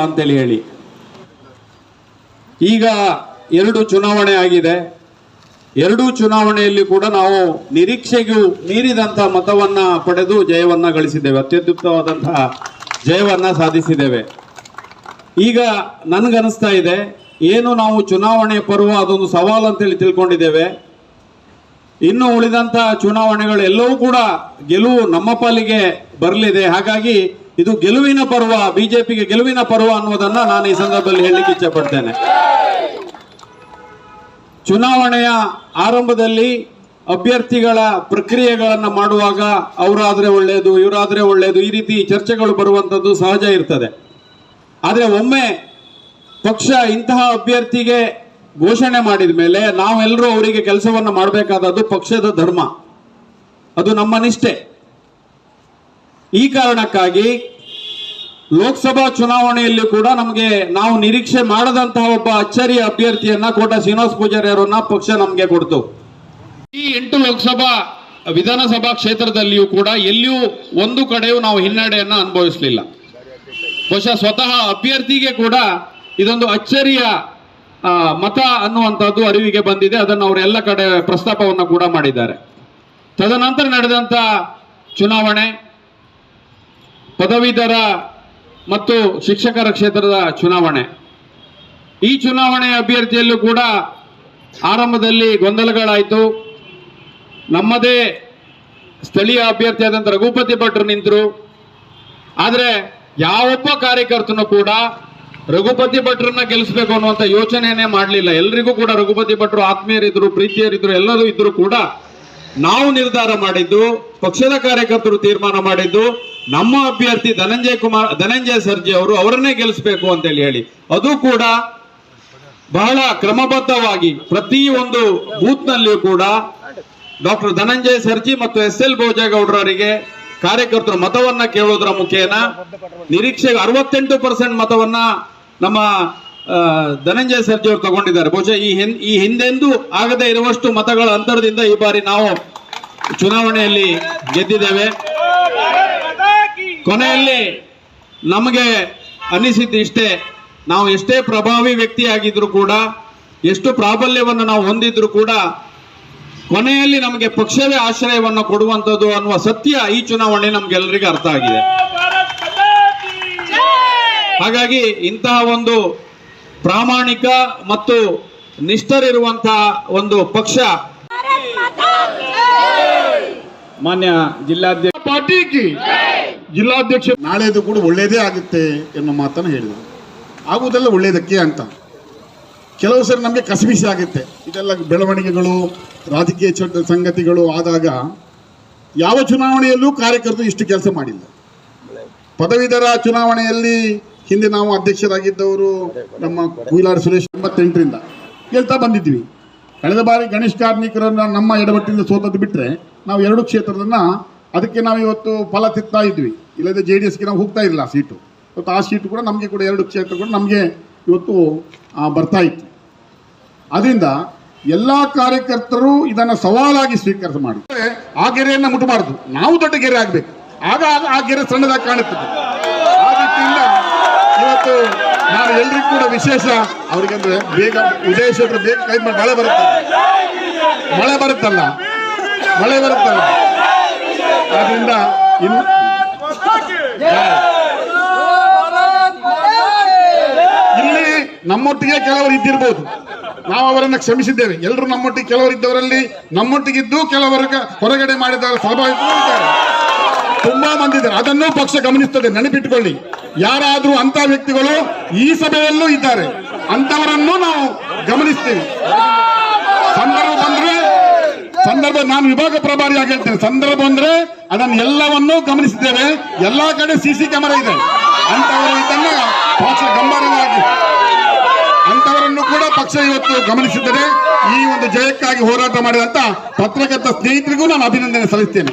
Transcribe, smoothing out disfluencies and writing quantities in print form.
ಅಂತೇಳಿ ಹೇಳಿ. ಈಗ 2 ಚುನಾವಣೆ ಆಗಿದೆ. 2 ಚುನಾವಣೆಯಲ್ಲಿ ಕೂಡ ನಾವು ನಿರೀಕ್ಷೆಗೂ ಮೀರಿದಂತಹ ಮತವನ್ನ ಪಡೆದು ಜಯವನ್ನ ಗಳಿಸಿದ್ದೇವೆ, ಅತ್ಯದ್ಭುತವಾದಂತಹ ಜಯವನ್ನ ಸಾಧಿಸಿದ್ದೇವೆ. ಈಗ ನನ್ಗನಿಸ್ತಾ ಇದೆ, ಏನು ನಾವು ಚುನಾವಣೆ ಪರ್ವ ಅದೊಂದು ಸವಾಲು ಅಂತೇಳಿ ತಿಳ್ಕೊಂಡಿದ್ದೇವೆ. ಇನ್ನು ಉಳಿದಂತಹ ಚುನಾವಣೆಗಳು ಎಲ್ಲವೂ ಕೂಡ ಗೆಲುವು ನಮ್ಮ ಪಾಲಿಗೆ ಬರಲಿದೆ. ಹಾಗಾಗಿ ಇದು ಗೆಲುವಿನ ಪರ್ವ, ಬಿಜೆಪಿಗೆ ಗೆಲುವಿನ ಪರ್ವ ಅನ್ನೋದನ್ನ ನಾನು ಈ ಸಂದರ್ಭದಲ್ಲಿ ಹೇಳಲಿಕ್ಕೆ ಇಚ್ಛೆ ಪಡ್ತೇನೆ. ಚುನಾವಣೆಯ ಆರಂಭದಲ್ಲಿ ಅಭ್ಯರ್ಥಿಗಳ ಪ್ರಕ್ರಿಯೆಗಳನ್ನು ಮಾಡುವಾಗ ಅವರಾದ್ರೆ ಒಳ್ಳೆಯದು, ಇವರಾದ್ರೆ ಒಳ್ಳೆಯದು, ಈ ರೀತಿ ಚರ್ಚೆಗಳು ಬರುವಂಥದ್ದು ಸಹಜ ಇರ್ತದೆ. ಆದರೆ ಒಮ್ಮೆ ಪಕ್ಷ ಇಂತಹ ಅಭ್ಯರ್ಥಿಗೆ ಘೋಷಣೆ ಮಾಡಿದ ಮೇಲೆ ನಾವೆಲ್ಲರೂ ಅವರಿಗೆ ಕೆಲಸವನ್ನು ಮಾಡಬೇಕಾದದ್ದು ಪಕ್ಷದ ಧರ್ಮ, ಅದು ನಮ್ಮ ನಿಷ್ಠೆ. ಈ ಕಾರಣಕ್ಕಾಗಿ ಲೋಕಸಭಾ ಚುನಾವಣೆಯಲ್ಲಿ ಕೂಡ ನಮಗೆ ನಾವು ನಿರೀಕ್ಷೆ ಮಾಡದಂತಹ ಒಬ್ಬ ಅಚ್ಚರಿಯ ಅಭ್ಯರ್ಥಿಯನ್ನ ಕೋಟಾ ಶ್ರೀನಿವಾಸ ಪೂಜಾರಿ ಅವರನ್ನ ಪಕ್ಷ ನಮಗೆ ಕೊಡ್ತು. ಈ 8 ಲೋಕಸಭಾ ವಿಧಾನಸಭಾ ಕ್ಷೇತ್ರದಲ್ಲಿಯೂ ಕೂಡ ಎಲ್ಲಿಯೂ ಒಂದು ಕಡೆಯೂ ನಾವು ಹಿನ್ನಡೆಯನ್ನ ಅನುಭವಿಸಲಿಲ್ಲ. ಬಹುಶಃ ಸ್ವತಃ ಅಭ್ಯರ್ಥಿಗೆ ಕೂಡ ಇದೊಂದು ಅಚ್ಚರಿಯ ಮತ ಅನ್ನುವಂಥದ್ದು ಅರಿವಿಗೆ ಬಂದಿದೆ. ಅದನ್ನು ಅವರೆಲ್ಲ ಕಡೆ ಪ್ರಸ್ತಾಪವನ್ನು ಕೂಡ ಮಾಡಿದ್ದಾರೆ. ತದನಂತರ ನಡೆದಂತ ಚುನಾವಣೆ ಪದವೀಧರ ಮತ್ತು ಶಿಕ್ಷಕರ ಕ್ಷೇತ್ರದ ಚುನಾವಣೆ. ಈ ಚುನಾವಣೆ ಅಭ್ಯರ್ಥಿಯಲ್ಲೂ ಕೂಡ ಆರಂಭದಲ್ಲಿ ಗೊಂದಲಗಳಾಯಿತು. ನಮ್ಮದೇ ಸ್ಥಳೀಯ ಅಭ್ಯರ್ಥಿಯಾದಂಥ ರಘುಪತಿ ಭಟ್ರು ನಿಂತರು. ಆದರೆ ಯಾವೊಬ್ಬ ಕಾರ್ಯಕರ್ತನೂ ಕೂಡ ರಘುಪತಿ ಭಟ್ರನ್ನ ಗೆಲ್ಲಿಸಬೇಕು ಅನ್ನುವಂಥ ಯೋಚನೆಯನ್ನೇ ಮಾಡಲಿಲ್ಲ. ಎಲ್ರಿಗೂ ಕೂಡ ರಘುಪತಿ ಭಟ್ರು ಆತ್ಮೀಯರಿದ್ರು, ಪ್ರೀತಿಯರಿದ್ರು, ಎಲ್ಲರೂ ಇದ್ರು ಕೂಡ ನಾವು ನಿರ್ಧಾರ ಮಾಡಿದ್ದು, ಪಕ್ಷದ ಕಾರ್ಯಕರ್ತರು ತೀರ್ಮಾನ ಮಾಡಿದ್ದು, ನಮ್ಮ ಅಭ್ಯರ್ಥಿ ಧನಂಜಯ ಸರ್ಜಿ ಅವರನ್ನೇ ಗೆಲ್ಲಿಸಬೇಕು ಅಂತೇಳಿ ಹೇಳಿ, ಅದು ಕೂಡ ಬಹಳ ಕ್ರಮಬದ್ಧವಾಗಿ ಪ್ರತಿಯೊಂದು ಬೂತ್ ನಲ್ಲಿಯೂ ಕೂಡ ಡಾಕ್ಟರ್ ಧನಂಜಯ ಸರ್ಜಿ ಮತ್ತು SL ಭೋಜೇಗೌಡರವರಿಗೆ ಕಾರ್ಯಕರ್ತರು ಮತವನ್ನ ಕೇಳೋದ್ರ ಮುಖೇನ ನಿರೀಕ್ಷೆಗೆ 68% ಮತವನ್ನ ನಮ್ಮ ಧನಂಜಯ ಸರ್ಜಿ ಅವರು ತಗೊಂಡಿದ್ದಾರೆ. ಬಹುಶಃ ಈ ಹಿಂದೆಂದೂ ಆಗದೇ ಇರುವಷ್ಟು ಮತಗಳ ಅಂತರದಿಂದ ಈ ಬಾರಿ ನಾವು ಚುನಾವಣೆಯಲ್ಲಿ ಗೆದ್ದಿದ್ದೇವೆ. ಕೊನೆಯಲ್ಲಿ ನಮಗೆ ಅನಿಸಿದ್ದು ಇಷ್ಟೇ, ನಾವು ಎಷ್ಟೇ ಪ್ರಭಾವಿ ವ್ಯಕ್ತಿಯಾಗಿದ್ರು ಕೂಡ, ಎಷ್ಟು ಪ್ರಾಬಲ್ಯವನ್ನು ನಾವು ಹೊಂದಿದ್ರು ಕೂಡ, ಕೊನೆಯಲ್ಲಿ ನಮಗೆ ಪಕ್ಷವೇ ಆಶ್ರಯವನ್ನು ಕೊಡುವಂಥದ್ದು ಅನ್ನುವ ಸತ್ಯ ಈ ಚುನಾವಣೆ ನಮ್ಗೆಲ್ಲರಿಗೂ ಅರ್ಥ ಆಗಿದೆ. ಹಾಗಾಗಿ ಇಂತಹ ಒಂದು ಪ್ರಾಮಾಣಿಕ ಮತ್ತು ನಿಷ್ಠರಿರುವಂತಹ ಒಂದು ಪಕ್ಷ ಮಾನ್ಯ ಜಿಲ್ಲಾಧ್ಯಕ್ಷ ಪಾರ್ಟಿಗೆ ಜಿಲ್ಲಾಧ್ಯಕ್ಷ ನಾಳೆದು ಕೂಡ ಒಳ್ಳೇದೇ ಆಗುತ್ತೆ ಎನ್ನುವ ಮಾತನ್ನು ಹೇಳಿದರು. ಆಗುವುದೆಲ್ಲ ಒಳ್ಳೇದಕ್ಕೆ ಅಂತ. ಕೆಲವು ಸರಿ ನಮಗೆ ಕಸಿಬಿಸಿ ಆಗುತ್ತೆ. ಇದೆಲ್ಲ ಬೆಳವಣಿಗೆಗಳು, ರಾಜಕೀಯ ಸಂಗತಿಗಳು ಆದಾಗ ಯಾವ ಚುನಾವಣೆಯಲ್ಲೂ ಕಾರ್ಯಕರ್ತರು ಇಷ್ಟು ಕೆಲಸ ಮಾಡಿಲ್ಲ. ಪದವೀಧರ ಚುನಾವಣೆಯಲ್ಲಿ ಹಿಂದೆ ನಾವು ಅಧ್ಯಕ್ಷರಾಗಿದ್ದವರು ನಮ್ಮ ಕುಯಿಲಾರ್ ಸುರೇಶ್ 88ರಿಂದ ಗೆಲ್ತಾ ಬಂದಿದ್ವಿ. ಕಳೆದ ಬಾರಿ ಗಣೇಶ್ ಕಾರ್ಮಿಕರನ್ನ ನಮ್ಮ ಎಡವಟ್ಟಿಂದ ಸೋತದ್ದು ಬಿಟ್ಟರೆ ನಾವು 2 ಕ್ಷೇತ್ರದನ್ನ ಅದಕ್ಕೆ ನಾವು ಇವತ್ತು ಫಲ ತಿತ್ತಾ ಇದ್ವಿ. ಇಲ್ಲದೆ JDSಗೆ ನಾವು ಹೋಗ್ತಾ ಇರಲಿಲ್ಲ ಸೀಟು. ಇವತ್ತು ಆ ಸೀಟು ಕೂಡ ನಮಗೆ ಕೂಡ 2 ಕ್ಷೇತ್ರ ಕೂಡ ನಮಗೆ ಇವತ್ತು ಬರ್ತಾ ಇತ್ತು. ಅದರಿಂದ ಎಲ್ಲ ಕಾರ್ಯಕರ್ತರು ಇದನ್ನು ಸವಾಲಾಗಿ ಸ್ವೀಕಾರ ಮಾಡಿ ಆ ಗೆರೆಯನ್ನು ಮುಟ್ಟಬಾರದು, ನಾವು ದೊಡ್ಡ ಗೆರೆ ಆಗಬೇಕು. ಆಗ ಆ ಗೆರೆ ಸಣ್ಣದಾಗಿ ಕಾಣುತ್ತದೆ. ಆ ರೀತಿಯಿಂದ ಇವತ್ತು ನಾನು ಎಲ್ರಿಗೂ ಕೂಡ ವಿಶೇಷ ಅವರಿಗಂದ್ರೆ ಬೇಗ ಉದಯಶೇಖರ್ ಬೇಗ ಕೈ ಮಾಡಿ ಮಳೆ ಬರುತ್ತಲ್ಲ ಆದ್ರಿಂದ ಇನ್ನು ಇಲ್ಲಿ ನಮ್ಮೊಟ್ಟಿಗೆ ಕೆಲವರು ಇದ್ದಿರ್ಬೋದು, ನಾವು ಅವರನ್ನು ಕ್ಷಮಿಸಿದ್ದೇವೆ. ಎಲ್ಲರೂ ನಮ್ಮೊಟ್ಟಿಗೆ ಕೆಲವರು ಇದ್ದವರಲ್ಲಿ ನಮ್ಮೊಟ್ಟಿಗಿದ್ದು ಕೆಲವರಿಗೆ ಹೊರಗಡೆ ಮಾಡಿದವರು ಸ್ವಾಭಾವಿಕವಾಗಿದ್ದಾರೆ, ತುಂಬಾ ಮಂದಿ ಇದ್ದಾರೆ. ಅದನ್ನು ಪಕ್ಷ ಗಮನಿಸುತ್ತದೆ, ನೆನಪಿಟ್ಟುಕೊಳ್ಳಿ. ಯಾರಾದ್ರೂ ಅಂತ ವ್ಯಕ್ತಿಗಳು ಈ ಸಭೆಯಲ್ಲೂ ಇದ್ದಾರೆ, ಅಂತವರನ್ನು ನಾವು ಗಮನಿಸ್ತೀವಿ. ಸಂದರ್ಭ ನಾನು ವಿಭಾಗ ಪ್ರಭಾರಿಯಾಗಿ ಹೇಳ್ತೇನೆ, ಸಂದರ್ಭ ಬಂದ್ರೆ ಅದನ್ನು ಎಲ್ಲವನ್ನೂ ಗಮನಿಸಿದ್ದೇವೆ. ಎಲ್ಲಾ ಕಡೆ CC ಕ್ಯಾಮೆರಾ ಇದೆ. ಅಂತವರು ಇದನ್ನ ಪಕ್ಷ ಗಂಭೀರವಾಗಿ ಅಂತವರನ್ನು ಕೂಡ ಪಕ್ಷ ಇವತ್ತು ಗಮನಿಸಿದರೆ ಈ ಒಂದು ಜಯಕ್ಕಾಗಿ ಹೋರಾಟ ಮಾಡಿದಂತ ಪತ್ರಕರ್ತ ಸ್ನೇಹಿತರಿಗೂ ನಾನು ಅಭಿನಂದನೆ ಸಲ್ಲಿಸ್ತೇನೆ.